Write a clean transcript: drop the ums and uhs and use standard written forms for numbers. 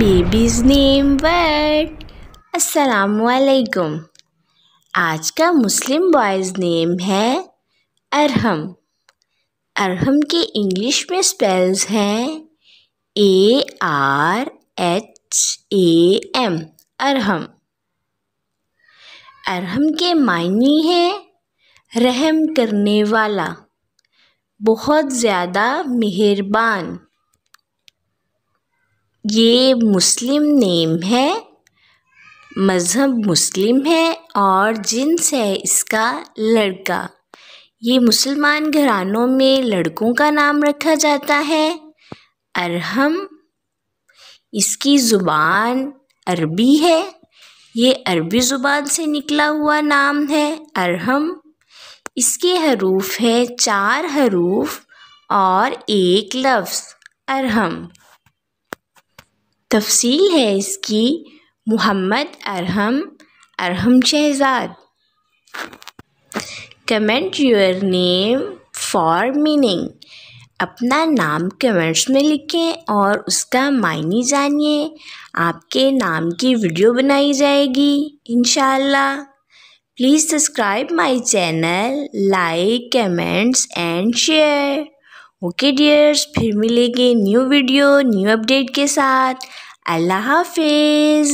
Babies name word. अस्सलामु अलैकुम। आज का मुस्लिम बॉयज़ नेम है अरहम। अरहम के इंग्लिश में स्पेल्स हैं ARHAM, अरहम। अरहम के मायने हैं रहम करने वाला, बहुत ज़्यादा मेहरबान। ये मुस्लिम नेम है, मज़हब मुस्लिम है और जिन्स है इसका लड़का। ये मुसलमान घरानों में लड़कों का नाम रखा जाता है। अरहम, इसकी ज़ुबान अरबी है, ये अरबी ज़ुबान से निकला हुआ नाम है अरहम। इसके हरूफ है 4 हरूफ और एक लफ्ज़ अरहम। तफसील है इसकी Mohammad Arham, Arham Shahzad. Comment your name for meaning. अपना नाम कमेंट्स में लिखें और उसका मायने जानिए। आपके नाम की वीडियो बनाई जाएगी इंशाअल्लाह। Please subscribe my channel, like, comments and share. Okay dears, फिर मिलेंगे न्यू वीडियो न्यू अपडेट के साथ। अल्लाह हाफिज़।